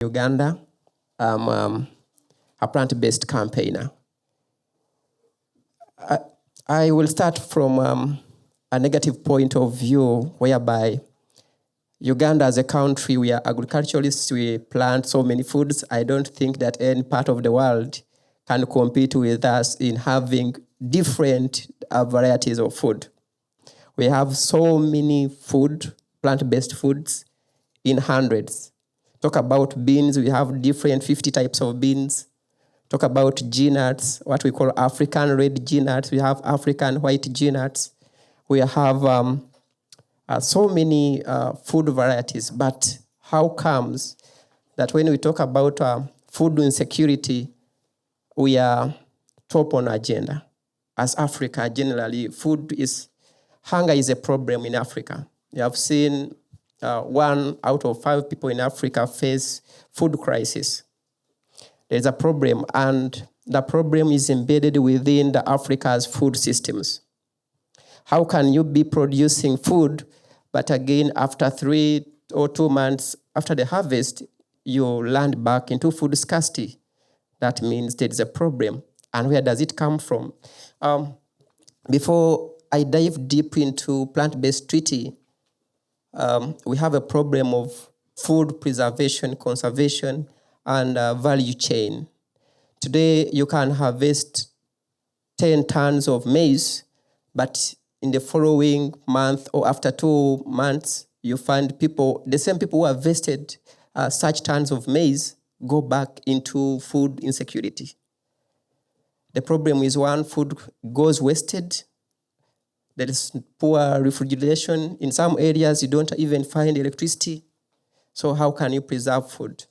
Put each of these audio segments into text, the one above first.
Uganda. I'm a plant-based campaigner. I will start from a negative point of view whereby Uganda as a country, we are agriculturalists, we plant so many foods. I don't think that any part of the world can compete with us in having different varieties of food. We have so many plant-based foods in hundreds. Talk about beans, we have different 50 types of beans. Talk about nuts, what we call African red nuts. We have African white nuts. We have so many food varieties. But how comes that when we talk about food insecurity, we are top on agenda? As Africa, generally, hunger is a problem in Africa. You have seen 1 out of 5 people in Africa face food crisis. There's a problem, and the problem is embedded within the Africa's food systems. How can you be producing food, but again, after 3 or 2 months after the harvest, you land back into food scarcity? That means there is a problem. And where does it come from? Before I dive deep into plant-based treaty, we have a problem of food preservation, conservation, and value chain. Today, you can harvest 10 tons of maize, but in the following month or after 2 months, you find the same people who harvested such tons of maize go back into food insecurity. The problem is, one, food goes wasted. There is poor refrigeration. In some areas, you don't even find electricity. So how can you preserve food?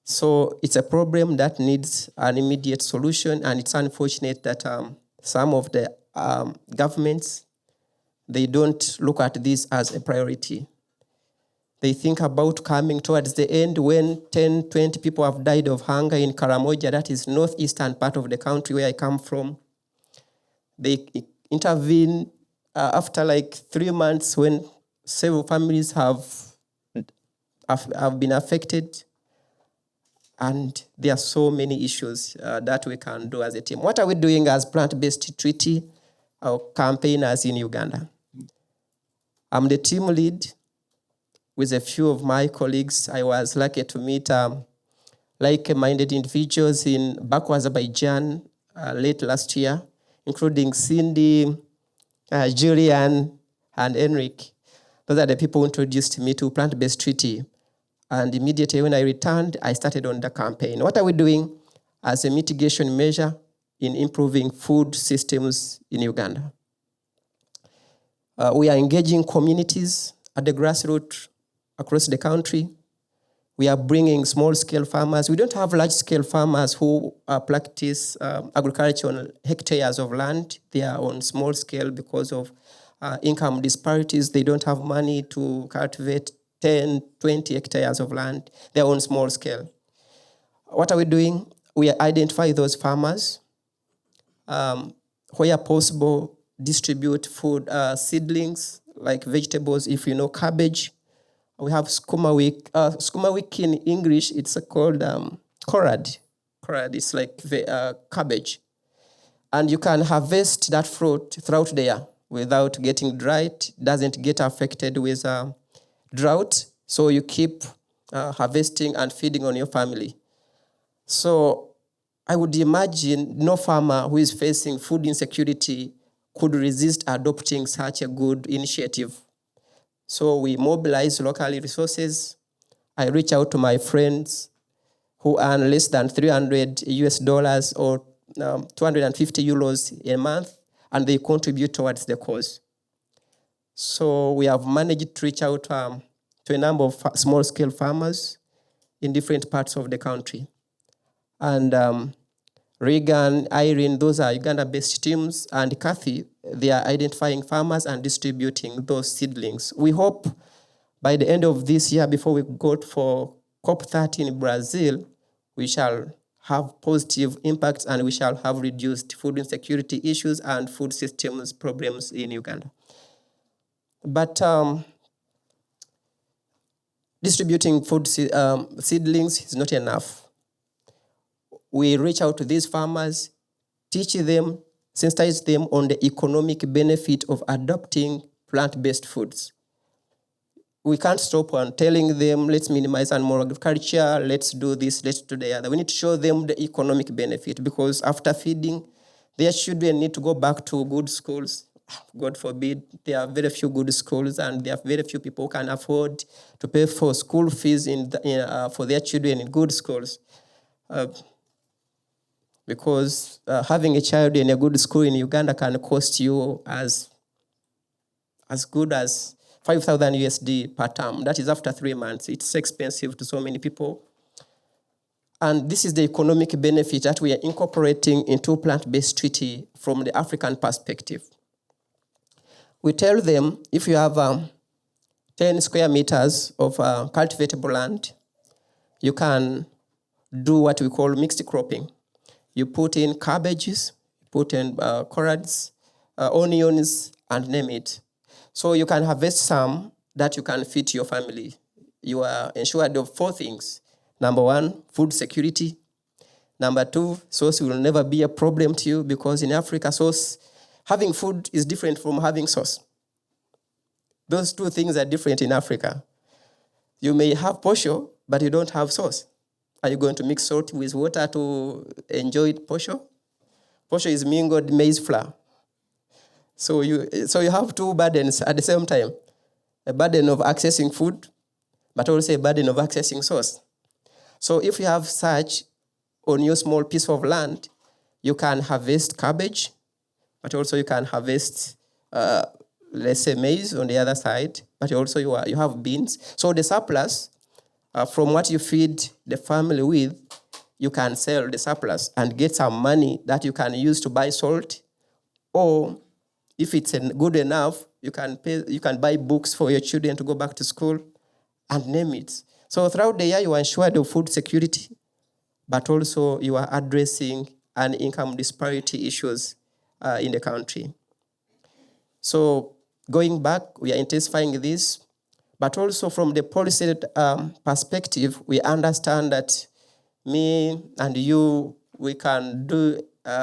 So it's a problem that needs an immediate solution, and it's unfortunate that some of the governments, they don't look at this as a priority. They think about coming towards the end when 10, 20 people have died of hunger in Karamoja, that is northeastern part of the country where I come from. They intervene after like 3 months when several families have been affected. And there are so many issues that we can do as a team. What are we doing as plant-based treaty campaigners in Uganda? I'm the team lead with a few of my colleagues. I was lucky to meet like-minded individuals in Baku, Azerbaijan late last year, including Cindy, Julian, and Enric. Those are the people who introduced me to plant-based treaty. And immediately when I returned, I started on the campaign. What are we doing as a mitigation measure in improving food systems in Uganda? We are engaging communities at the grassroots across the country. We are bringing small-scale farmers. We don't have large-scale farmers who practice agriculture on hectares of land. They are on small scale because of income disparities. They don't have money to cultivate 10, 20 hectares of land. They're on small scale. What are we doing? We identify those farmers. Where possible, distribute food seedlings like vegetables. If you know cabbage, we have skumawik. Skumawik in English, it's called korad. Korad is like cabbage. And you can harvest that fruit throughout the year without getting dried. It doesn't get affected with drought, so you keep harvesting and feeding on your family. So I would imagine no farmer who is facing food insecurity could resist adopting such a good initiative. So we mobilize local resources. I reach out to my friends who earn less than $300 or 250 euros a month, and they contribute towards the cause. So we have managed to reach out to a number of small-scale farmers in different parts of the country. And Regan, Irene, those are Uganda-based teams, and Kathy, they are identifying farmers and distributing those seedlings. We hope by the end of this year, before we go for COP30 in Brazil, we shall have positive impacts and we shall have reduced food insecurity issues and food systems problems in Uganda. But distributing food seedlings is not enough. We reach out to these farmers, teach them, sensitize them on the economic benefit of adopting plant-based foods. We can't stop on telling them, let's minimize animal agriculture, let's do this, let's do the other. We need to show them the economic benefit, because after feeding, their children need to go back to good schools. God forbid, there are very few good schools, and there are very few people who can afford to pay for school fees for their children in good schools. Because having a child in a good school in Uganda can cost you as good as 5,000 USD per term. That is after 3 months. It's expensive to so many people. And this is the economic benefit that we are incorporating into plant-based treaty from the African perspective. We tell them, if you have 10 square meters of cultivatable land, you can do what we call mixed cropping. You put in cabbages, put in collards, onions, and name it. So you can harvest some that you can feed your family. You are ensured of 4 things. Number 1, food security. Number 2, sauce will never be a problem to you, because in Africa, having food is different from having sauce. Those 2 things are different in Africa. You may have posho, but you don't have sauce. Are you going to mix salt with water to enjoy posho? Posho is mingled maize flour. So you have 2 burdens at the same time. A burden of accessing food, but also a burden of accessing sauce. So if you have such on your small piece of land, you can harvest cabbage, but also you can harvest, let's say, maize on the other side, but also you have beans. So the surplus, from what you feed the family with, you can sell the surplus and get some money that you can use to buy salt, or if it's good enough, you can buy books for your children to go back to school, and name it. So throughout the year, you are ensured of food security, but also you are addressing an income disparity issues in the country. So going back, we are intensifying this, but also from the policy perspective, we understand that me and you, we can do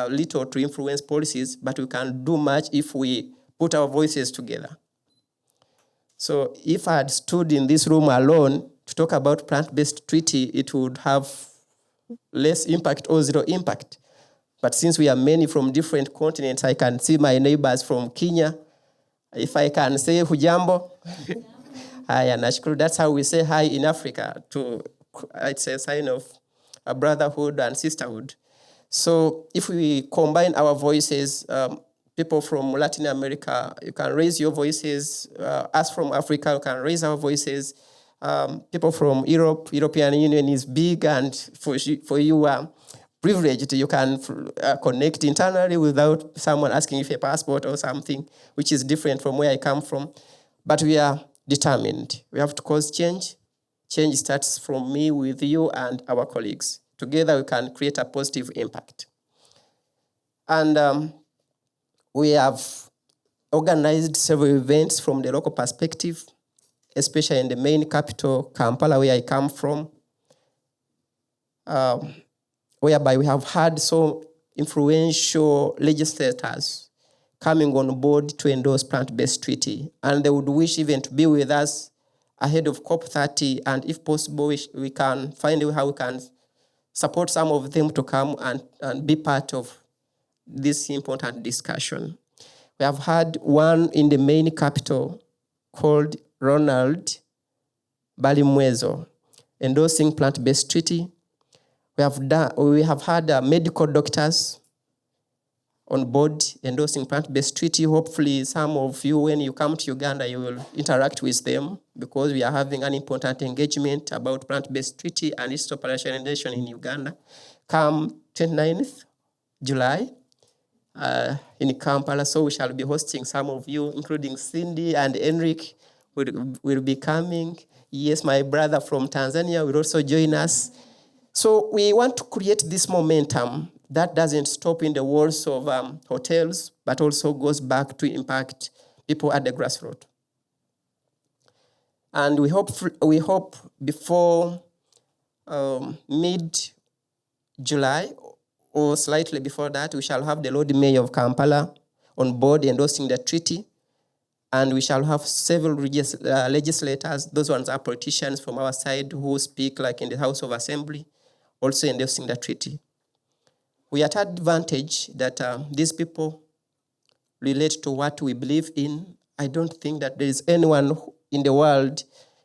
little to influence policies, but we can do much if we put our voices together. So if I had stood in this room alone to talk about plant-based treaty, it would have less impact or zero impact. But since we are many from different continents, I can see my neighbors from Kenya. If I can say hujambo, haya nashukuru. That's how we say hi in Africa. It's a sign of a brotherhood and sisterhood. So if we combine our voices, people from Latin America, you can raise your voices. Us from Africa, you can raise our voices. People from Europe, European Union is big, and for you are privileged. You can connect internally without someone asking you for a passport or something, which is different from where I come from. But we are determined. We have to cause change. Change starts from me, with you, and our colleagues. Together, we can create a positive impact. And we have organized several events from the local perspective, especially in the main capital, Kampala, where I come from, whereby we have had so influential legislators coming on board to endorse plant-based treaty. And they would wish even to be with us ahead of COP30, and if possible, we can find out how we can support some of them to come and be part of this important discussion. We have had one in the main capital called Ronald Balimwezo, endorsing plant-based treaty. We have had medical doctors on board endorsing plant-based treaty. Hopefully, some of you, when you come to Uganda, you will interact with them, because we are having an important engagement about plant-based treaty and its operationalization in Uganda. Come 29th July in Kampala, so we shall be hosting some of you, including Cindy and Enric will be coming. Yes, my brother from Tanzania will also join us. So we want to create this momentum that doesn't stop in the walls of hotels, but also goes back to impact people at the grassroots. And we hope before mid-July or slightly before that, we shall have the Lord Mayor of Kampala on board endorsing the treaty. And we shall have several legislators, those ones are politicians from our side who speak like in the House of Assembly, also endorsing the treaty. We are at advantage that these people relate to what we believe in. I don't think that there is anyone in the world,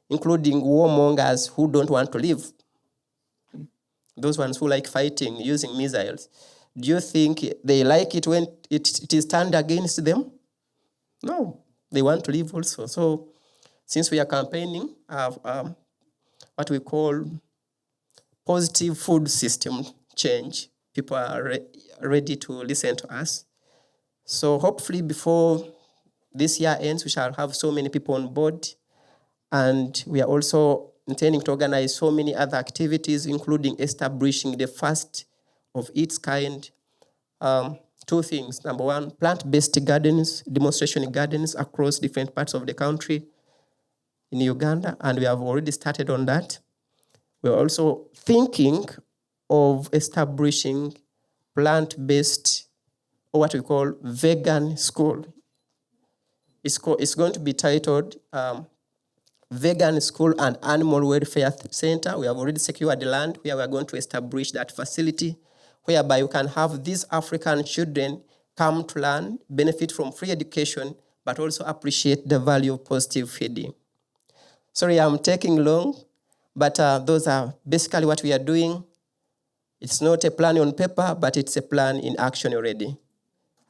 including warmongers, who don't want to live. Those ones who like fighting, using missiles. Do you think they like it when it is turned against them? No, they want to live also. So since we are campaigning what we call positive food system change, people are ready to listen to us. So hopefully before this year ends, we shall have so many people on board. And we are also intending to organize so many other activities, including establishing the first of its kind. Two things. Number one, plant-based gardens, demonstration gardens across different parts of the country in Uganda, and we have already started on that. We're also thinking of establishing plant-based, or what we call vegan school. It's going to be titled Vegan School and Animal Welfare Center. We have already secured the land where we are going to establish that facility, whereby you can have these African children come to learn, benefit from free education, but also appreciate the value of positive feeding. Sorry, I'm taking long, but those are basically what we are doing. It's not a plan on paper, but it's a plan in action already.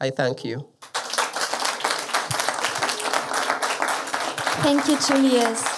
I thank you. Thank you, Julius.